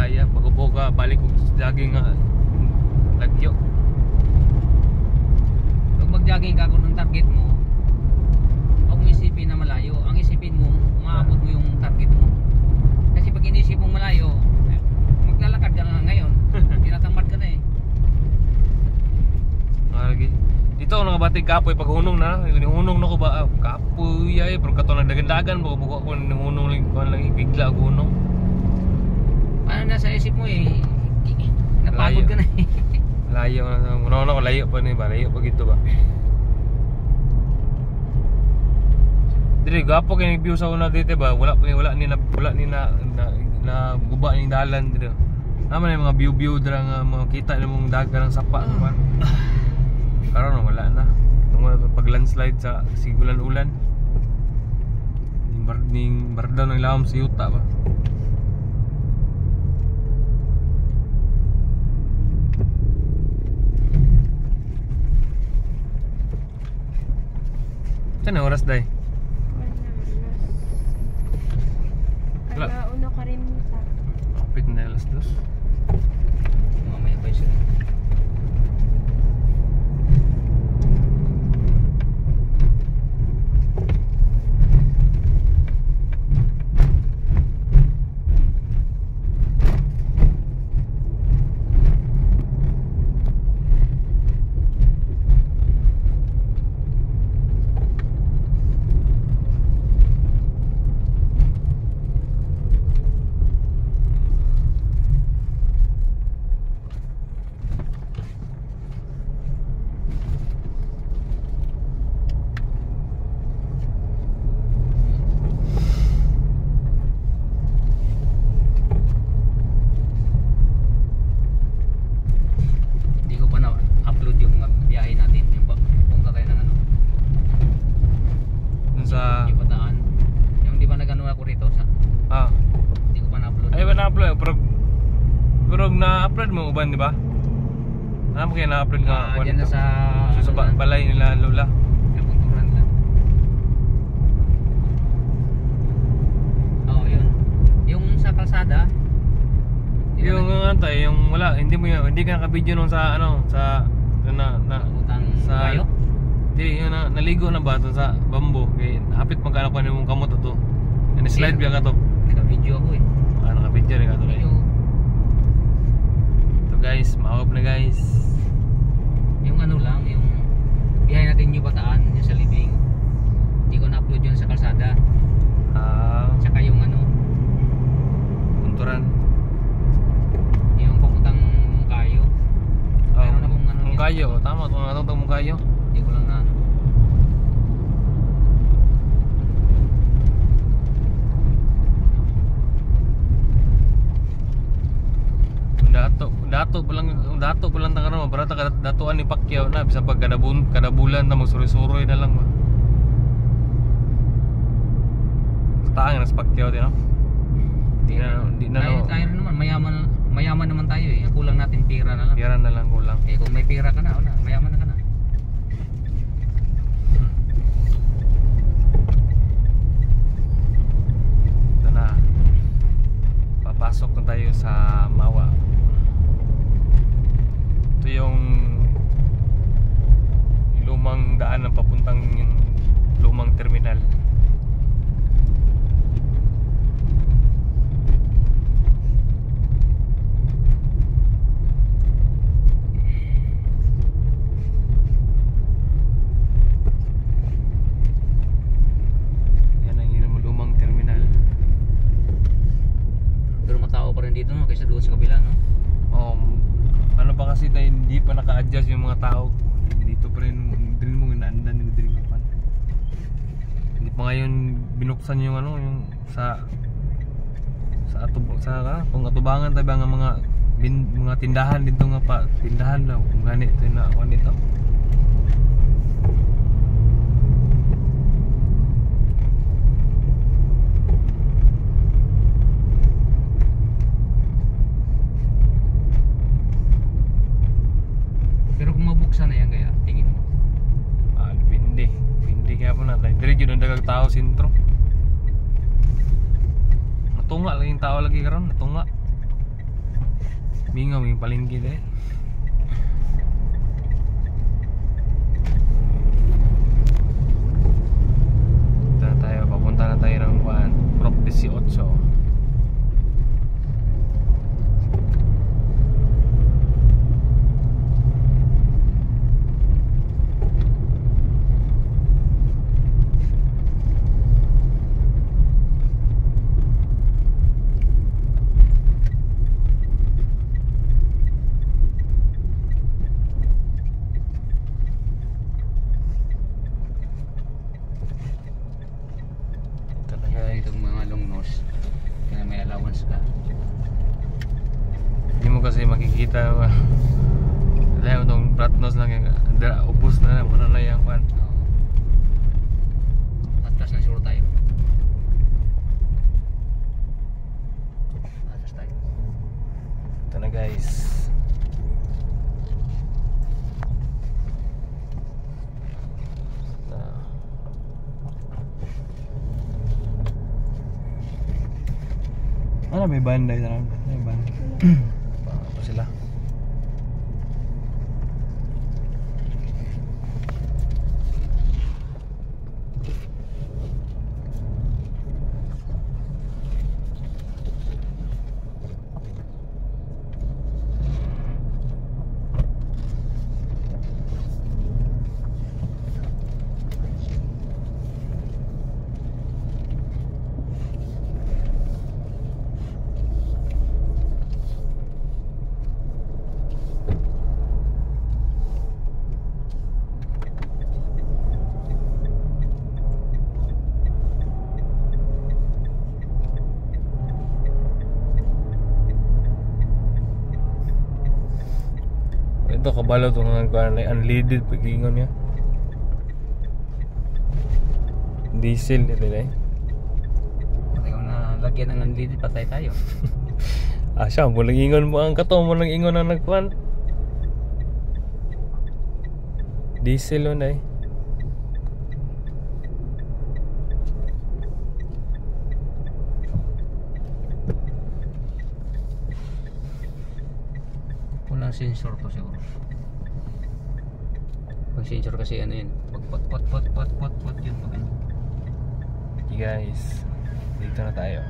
kaya pag-upo ka balik og jogging nga lagyo. Pag mag-jogging ka kung ang target mo, huwag mo isipin na malayo. Ang isipin mo, maabot mo yung target mo. Kasi pag inisip mong malayo, maglalakad ka nga ngayon. Tinatamad ka na eh. Lagi. Dito ako nakabatig kapoy pag hunong na. Hunong na ko ba? Kapoy ay. Pero kato na dagan-dagan. Buka ko hunong lang. Bigla ako hunong. Paano nasa isip mo eh? Napagod ka na eh. Layo na. Una-una ko layo pa ni ba? Layo pa gito ba? Dili, gapo kayo nag-view sa una dito ba? Wala ni na guba yung dalan dito. Naman yung mga view dira nga makita na mong dagat ng sapa naman. Karon wala na. Tungod pag landslide sa sigulan-ulan. Ning bardaw ng lawom sa yuta ba. Saan oras day? Wala. Una ka rin sa. Kapit na alas 2. Mamaya pa yun. Na-upload mo uban, di ba? Ano kaya na-upload nga? Diyan na sa sa balay nila lola. Napunturan lang. Oo, yun. Yung sa kalsada. Yung antay, yung wala, hindi ka naka-video nung sa ano, sa utang sa kayo? Hindi, yung naligo na ba ito sa bambo. Kaya hapit magkano ko na yung kamot ito. Slide biya ka to. Naka-video ako eh. Naka-video rin ka to. Guys, maawap na guys. Yung ano lang, yung biyahe natin yung Bataan, yung sa Libing. Hindi ko na-upload yun sa kalsada. Tsaka yung ano, Punturan. yung papuntang Mungkayo. Meron akong ano Mungkayo, tama ito nga itong Mungkayo. Hindi ko lang na ano. Dato pa lang tanga barata ka datuan ni Pacquiao na bisan pag kada bulan na magsuri-suroy na lang ba. Taang na sa Pacquiao din no. Di na Tayo naman mayaman naman tayo eh. Ang kulang natin pira na lang. Pira na lang kulang. Eh kung may pira ka na, wala, mayaman na ka na. Ito na. Papasok na tayo sa Mawa. Ito yung lumang daan ng papuntang lumang terminal. Yan ang lumang terminal. Pero matao pa rin dito no, kaysa doon sa kabila no. Ano ba kasi tayo hindi pa naka-adjust yung mga tao dito pa rin mo inaandan yung dilim pa. Hindi pa ngayon binuksan yung ano yung sa kung atubangan tayo nga mga tindahan dito nga pa tindahan daw kung ganito na ako nito. Pero kung mabuksan na yan kaya, tingin mo? Hindi kaya po natin. Dire yun ang dagang tao sintro. Natunga lang yung tao lagi karon, natunga. Bingaw yung palengke eh. Papunta na tayo ng Prop 18. Itong mga long nose, kaya may allowance ka. Hindi mo kasi makikita dahil itong flat nose lang yung upos na wala na yung kwan. Atlas na siguro tayo. Atlas tayo. Ito na guys. Ano may banda ito na? May banda. Apa sila? Ito kabalo itong unleaded pagingon niya. Diesel ito na eh. Ikaw na lagyan ng unleaded, patay tayo. Siya, mulang ingon mo ang kato, mulang ingon ang nagkuhan. Diesel o na eh. Walang sensor to siguro. Pag sensor kasi ano yun, pot yun pag ano. Okay guys, dito na tayo.